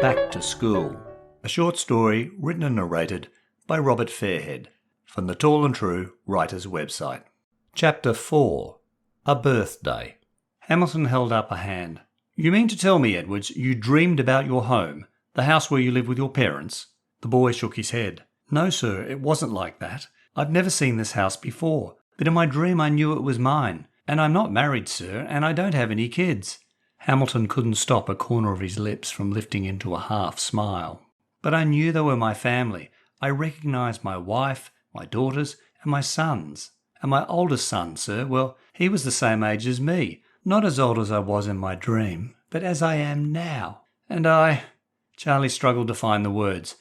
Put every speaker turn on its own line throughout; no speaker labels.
Back to School, a short story written and narrated by Robert Fairhead from the Tall and True Writers website. Chapter 4. A Birthday. Hamilton held up a hand. "You mean to tell me, Edwards, you dreamed about your home, the house where you live with your parents?" The boy shook his head. "No, sir, it wasn't like that. I've never seen this house before, but in my dream I knew it was mine. And I'm not married, sir, and I don't have any kids." Hamilton couldn't stop a corner of his lips from lifting into a half smile. "But I knew they were my family. I recognised my wife, my daughters, and my sons. And my oldest son, sir, well, he was the same age as me. Not as old as I was in my dream, but as I am now. And I—" Charlie struggled to find the words.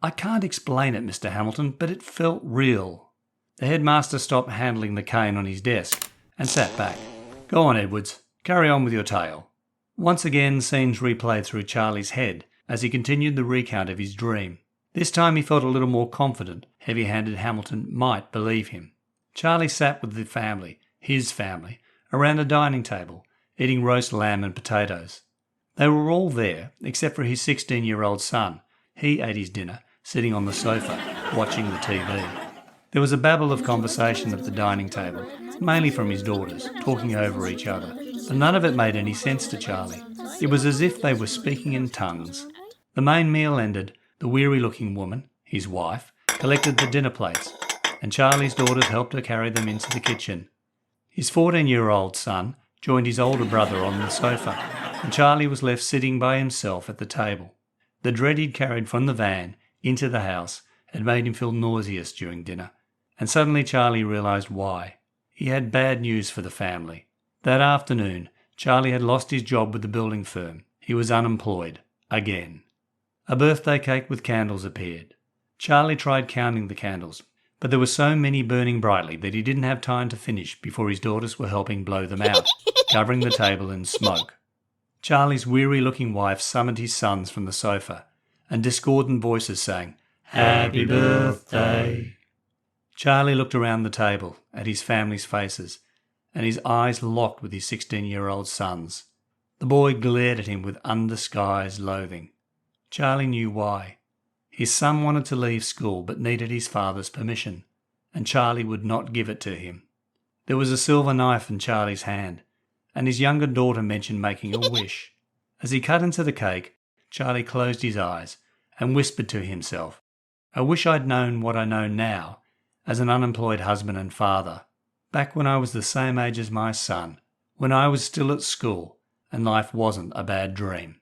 "I can't explain it, Mr. Hamilton, but it felt real." The headmaster stopped handling the cane on his desk and sat back. "Go on, Edwards. Carry on with your tale." Once again, scenes replayed through Charlie's head as he continued the recount of his dream. This time he felt a little more confident heavy-handed Hamilton might believe him. Charlie sat with the family, his family, around a dining table, eating roast lamb and potatoes. They were all there, except for his 16-year-old son. He ate his dinner, sitting on the sofa, watching the TV. There was a babble of conversation at the dining table, mainly from his daughters, talking over each other, but none of it made any sense to Charlie. It was as if they were speaking in tongues. The main meal ended, the weary-looking woman, his wife, collected the dinner plates, and Charlie's daughters helped her carry them into the kitchen. His 14-year-old son joined his older brother on the sofa, and Charlie was left sitting by himself at the table. The dread he'd carried from the van into the house had made him feel nauseous during dinner, and suddenly Charlie realised why. He had bad news for the family. That afternoon, Charlie had lost his job with the building firm. He was unemployed. Again. A birthday cake with candles appeared. Charlie tried counting the candles, but there were so many burning brightly that he didn't have time to finish before his daughters were helping blow them out, covering the table in smoke. Charlie's weary-looking wife summoned his sons from the sofa, and discordant voices sang, "Happy birthday." Charlie looked around the table at his family's faces, and his eyes locked with his 16-year-old son's. The boy glared at him with undisguised loathing. Charlie knew why. His son wanted to leave school but needed his father's permission, and Charlie would not give it to him. There was a silver knife in Charlie's hand, and his younger daughter mentioned making a wish. As he cut into the cake, Charlie closed his eyes and whispered to himself, "I wish I'd known what I know now as an unemployed husband and father, back when I was the same age as my son, when I was still at school and life wasn't a bad dream."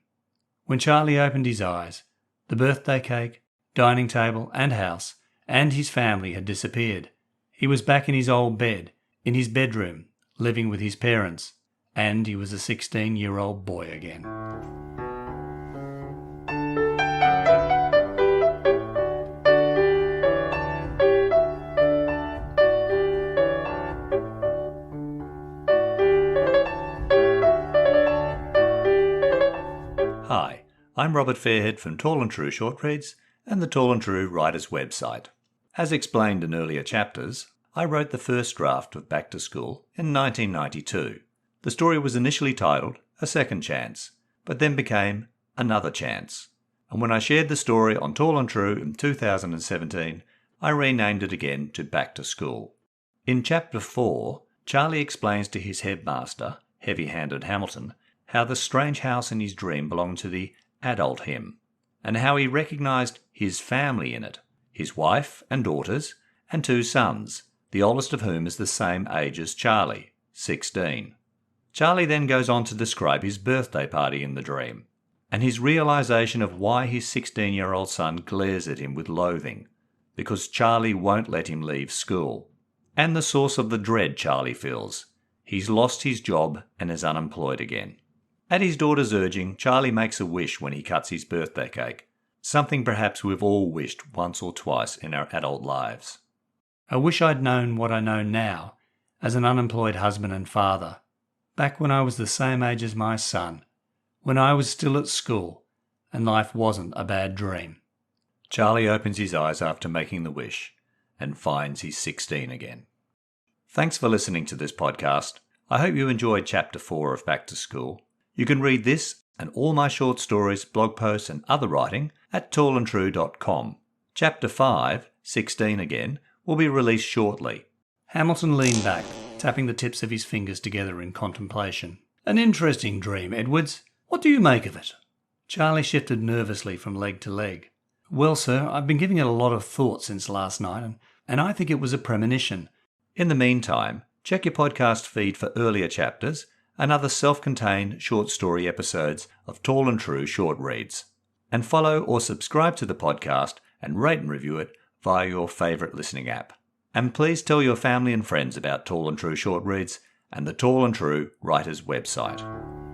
When Charlie opened his eyes, the birthday cake, dining table and house and his family had disappeared. He was back in his old bed, in his bedroom, living with his parents, and he was a 16-year-old boy again. Hi, I'm Robert Fairhead from Tall and True Short Reads and the Tall and True Writers website. As explained in earlier chapters, I wrote the first draft of Back to School in 1992. The story was initially titled A Second Chance, but then became Another Chance. And when I shared the story on Tall and True in 2017, I renamed it again to Back to School. In Chapter 4, Charlie explains to his headmaster, heavy-handed Hamilton, how the strange house in his dream belonged to the adult him, and how he recognised his family in it, his wife and daughters, and 2 sons, the oldest of whom is the same age as Charlie, 16. Charlie then goes on to describe his birthday party in the dream, and his realisation of why his 16-year-old son glares at him with loathing, because Charlie won't let him leave school, and the source of the dread Charlie feels. He's lost his job and is unemployed again. At his daughter's urging, Charlie makes a wish when he cuts his birthday cake, something perhaps we've all wished once or twice in our adult lives. "I wish I'd known what I know now as an unemployed husband and father, back when I was the same age as my son, when I was still at school and life wasn't a bad dream." Charlie opens his eyes after making the wish and finds he's 16 again. Thanks for listening to this podcast. I hope you enjoyed Chapter 4 of Back to School. You can read this and all my short stories, blog posts and other writing at tallandtrue.com. Chapter 5, 16 again, will be released shortly. Hamilton leaned back, tapping the tips of his fingers together in contemplation. An interesting dream, Edwards. What do you make of it? Charlie shifted nervously from leg to leg. Well, sir, I've been giving it a lot of thought since last night, and I think it was a premonition. In the meantime, check your podcast feed for earlier chapters and other self-contained short story episodes of Tall and True short reads. And follow or subscribe to the podcast and rate and review it via your favourite listening app. And please tell your family and friends about Tall and True short reads and the Tall and True Writers website.